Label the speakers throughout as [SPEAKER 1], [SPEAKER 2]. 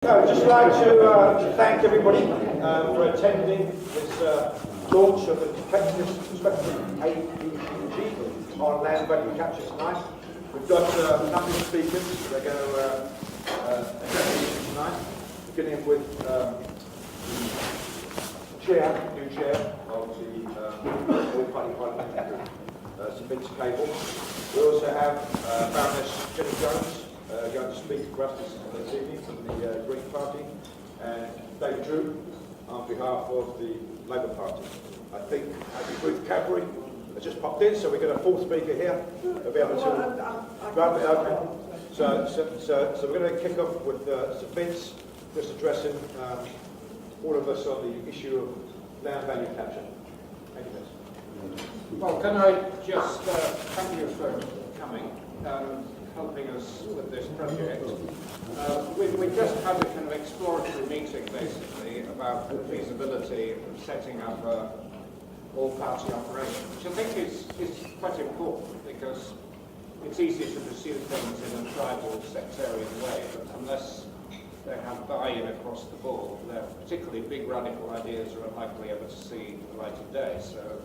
[SPEAKER 1] I'd just like to thank everybody for attending this launch of the prospective APPG on land value capture tonight. We've got a number of speakers. They're going to address the issue tonight, beginning with the new chair of the all-party parliamentary group, Sir Vince Cable. We also have Baroness Jenny Jones going to speak for us this evening from the Green Party, and David Drew on behalf of the Labour Party. I think Ruth Cadbury has just popped in, so we've got a fourth speaker here. We'll be able to. So we're going to kick off with Sir Vince, just addressing all of us on the issue of land value capture. Thank you, Vince.
[SPEAKER 2] Well, can I just thank you for coming, helping us with this project. We've just had a kind of exploratory meeting, basically, about the feasibility of setting up an all-party operation, which I think is quite important, because it's easy to pursue things in a tribal, sectarian way, but unless they have buy-in across the board, their particularly big radical ideas are unlikely ever to see the light of day. So,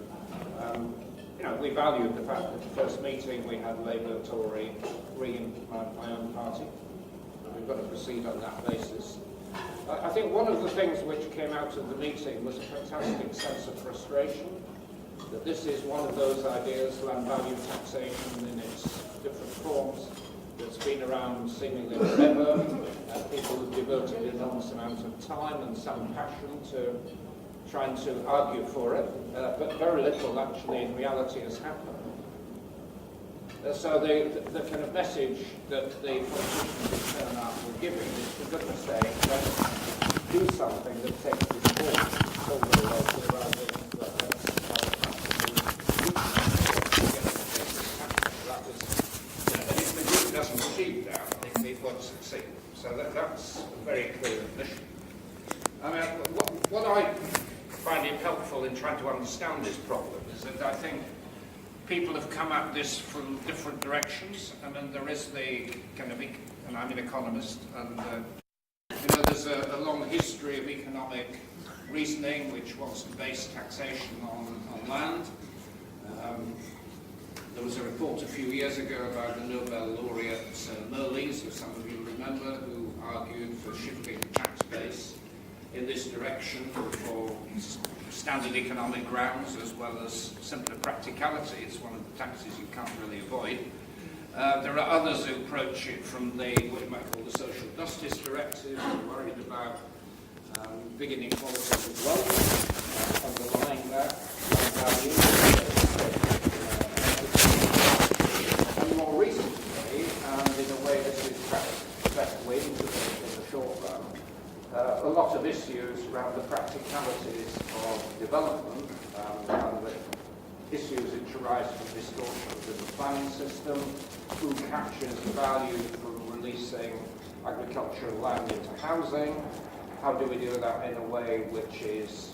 [SPEAKER 2] we valued the fact that the first meeting we had Labour, Tory, Green, my own party. We've got to proceed on that basis. I think one of the things which came out of the meeting was a fantastic sense of frustration, that this is one of those ideas, land value taxation in its different forms, that's been around seemingly forever. People have devoted an enormous amount of time and some passion to trying to argue for it, but very little actually in reality has happened. So the kind of message that the politicians in turnout were giving is, for goodness sake, let's do something that takes this forward over the local rather than and if the group doesn't achieve that, it won't succeed. So that's a very clear admission. I mean, what I find it helpful in trying to understand this problem is that I think people have come at this from different directions. I mean, there is the kind of, and I'm an economist, and there's a long history of economic reasoning which wants to base taxation on land. There was a report a few years ago about the Nobel laureate Sir Mirrlees, who some of you remember, who argued for shifting the tax base in this direction for standard economic grounds as well as simpler practicality. It's one of the taxes you can't really avoid. There are others who approach it from what you might call the social justice directive, who are worried about big inequalities of wealth, underlying that value. And more recently, and in a way this is perhaps the best way into it in the short run, a lot of issues around the practicalities of development and the issues which arise from distortions in the planning system, who captures the value from releasing agricultural land into housing, how do we do that in a way which is,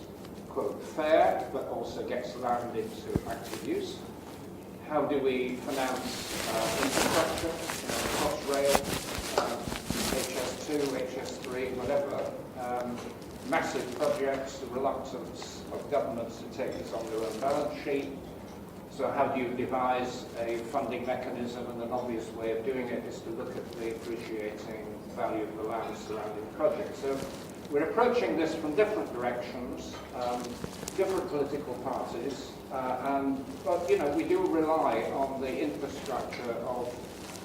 [SPEAKER 2] quote, fair, but also gets land into active use, how do we finance infrastructure, cross-rail, HS2, HS3, whatever, massive projects, the reluctance of governments to take this on their own balance sheet. So how do you devise a funding mechanism? And an obvious way of doing it is to look at the appreciating value of the land surrounding the project. So we're approaching this from different directions, different political parties, but we do rely on the infrastructure of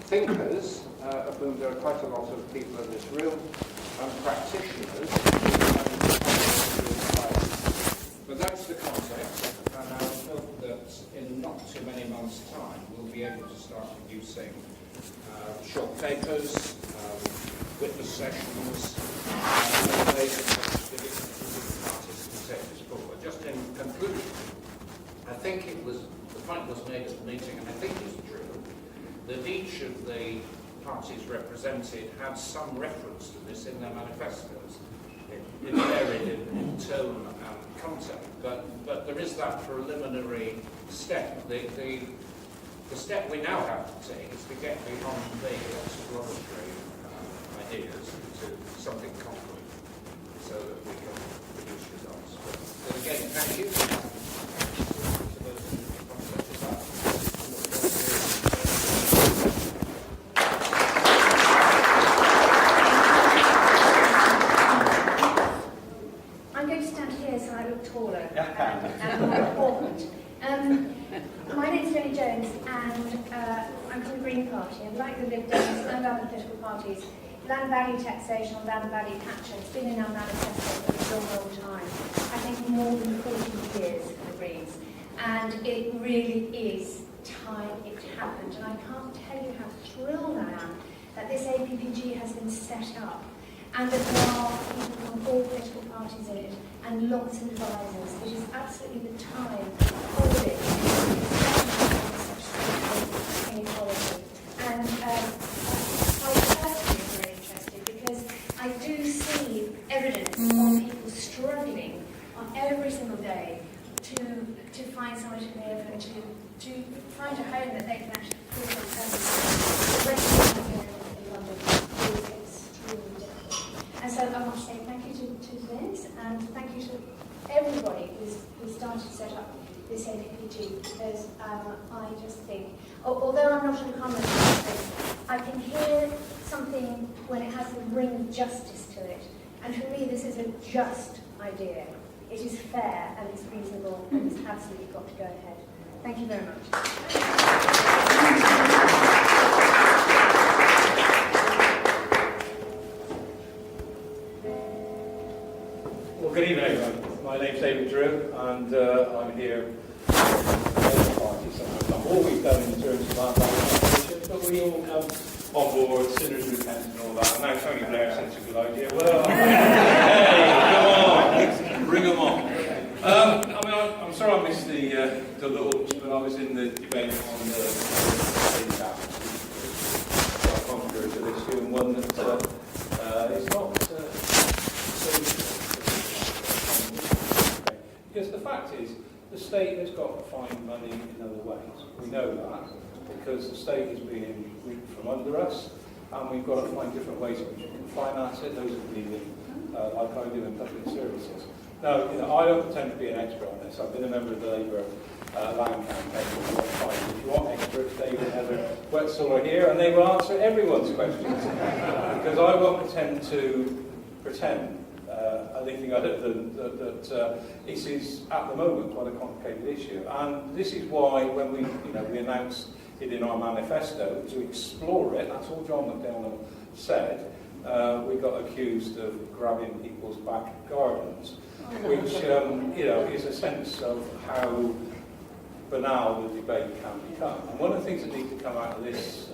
[SPEAKER 2] thinkers, of whom there are quite a lot of people in this room, and practitioners. But that's the context, and I hope that in not too many months' time we'll be able to start producing short papers, witness sessions, ways in which the different parties can take this forward. Just in conclusion, I think the point was made at the meeting, and I think it's true, that each of the parties represented had some reference to this in their manifestos. It varied in tone and content, but there is that preliminary step. The step we now have to take is to get beyond the exploratory ideas into something concrete so that we can produce results. But again, thank you.
[SPEAKER 3] I'm going to stand here so I look taller and more important. My name is Jenny Jones, and I'm from the Green Party, and like the LibDems and other political parties, land value taxation or land value capture has been in our manifesto for a long, long time. I think more than 40 years for the Greens. And it really is time it happened. And I can't tell you how thrilled I am that this APPG has been set up and that there are people from all political parties in it and lots of advisors. It is absolutely the time for it. Inequality. And I personally am very interested because I do see evidence of people struggling on every single day to find somewhere to live and to find a home that they can actually feel themselves. The rest of the here in London is extremely difficult. And so I want to say thank you to Vince and thank you to everybody who started to set up this APPG, because I just think, although I'm not uncommon, I can hear something when it has the ring of justice to it. And for me, this is a just idea. It is fair and it's reasonable and it's absolutely got to go ahead. Thank you very much.
[SPEAKER 4] Well, good evening, everyone. My name's David Drew, and I'm here for the party. So I've done all we've done in terms of land value taxation, but we all come on board, sinners repent and all that. And now Tony Blair said it's a good idea. Well, hey, come on, bring them on. I'm sorry I missed the launch, but I was in the debate on the state tax, quite controversial issue, and one that is not so. Because the fact is, the state has got to find money in other ways. We know that, because the state is being ripped from under us, and we've got to find different ways in which we can finance it. Those of you like I do in public services. Now, I don't pretend to be an expert on this. I've been a member of the Labour land campaign for a long time. If you want experts, David and Heather Wetzel are here, and they will answer everyone's questions. Because I won't pretend anything other than that this is at the moment quite a complicated issue, and this is why when we announced it in our manifesto to explore it. That's all John McDonnell said. We got accused of grabbing people's back gardens, which is a sense of how banal the debate can become. And one of the things that needs to come out of this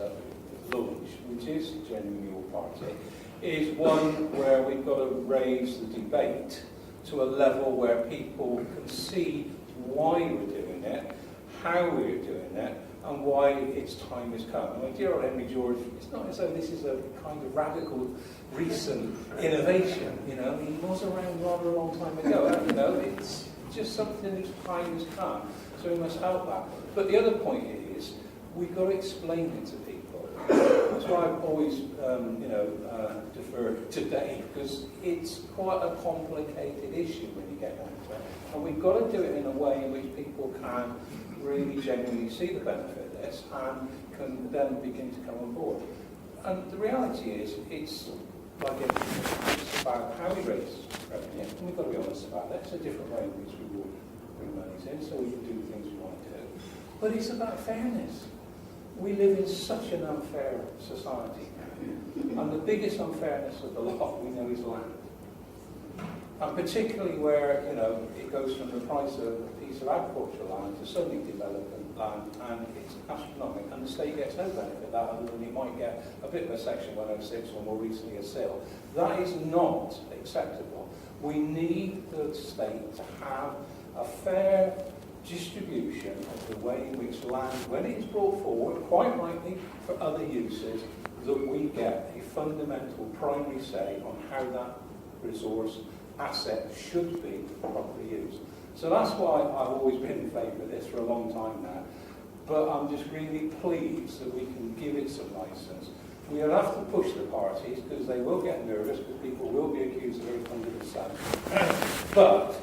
[SPEAKER 4] launch, which is genuinely your party, is one where we've got to raise the debate to a level where people can see why we're doing it, how we're doing it, and why its time has come. And my dear old Henry George, it's not as though this is a kind of radical, recent innovation. He was around rather a long time ago. It's just something whose time has come. So we must help that. But the other point is, we've got to explain it to people. That's why I've always, deferred today, because it's quite a complicated issue when you get down to it. And we've got to do it in a way in which people can really genuinely see the benefit of this and can then begin to come on board. And the reality is, it's like it's about how we raise revenue, and we've got to be honest about that. It's a different way in which we will bring monies in, so we can do the things we want to do. But it's about fairness. We live in such an unfair society now, and the biggest unfairness of the lot we know is land. And particularly where, it goes from the price of a piece of agricultural land to suddenly development land, and it's astronomical, and the state gets no benefit of that other than it might get a bit of a Section 106 or more recently a SIL. That is not acceptable. We need the state to have a fair distribution of the way in which land, when it is brought forward, quite rightly for other uses, that we get a fundamental primary say on how that resource asset should be properly used. So that's why I've always been in favour of this for a long time now. But I'm just really pleased that we can give it some licence. We'll have to push the parties because they will get nervous because people will be accused of everything under the sun. But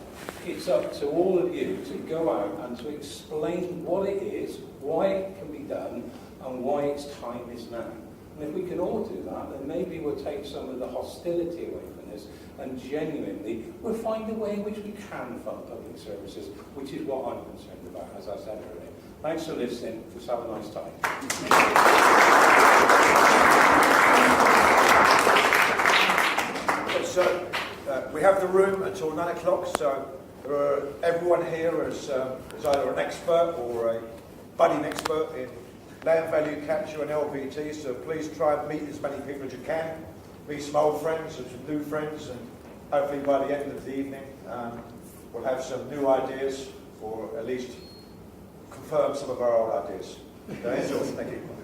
[SPEAKER 4] it's up to all of you to go out and to explain what it is, why it can be done, and why its time is now. And if we can all do that, then maybe we'll take some of the hostility away from this, and genuinely we'll find a way in which we can fund public services, which is what I'm concerned about, as I said earlier. Thanks for listening. Just have a nice time.
[SPEAKER 1] So we have the room until 9 o'clock, so everyone here is either an expert or a budding expert in land value capture and LVT, so please try and meet as many people as you can, meet some old friends and some new friends, and hopefully by the end of the evening we'll have some new ideas, or at least confirm some of our old ideas. So that's all. Thank you.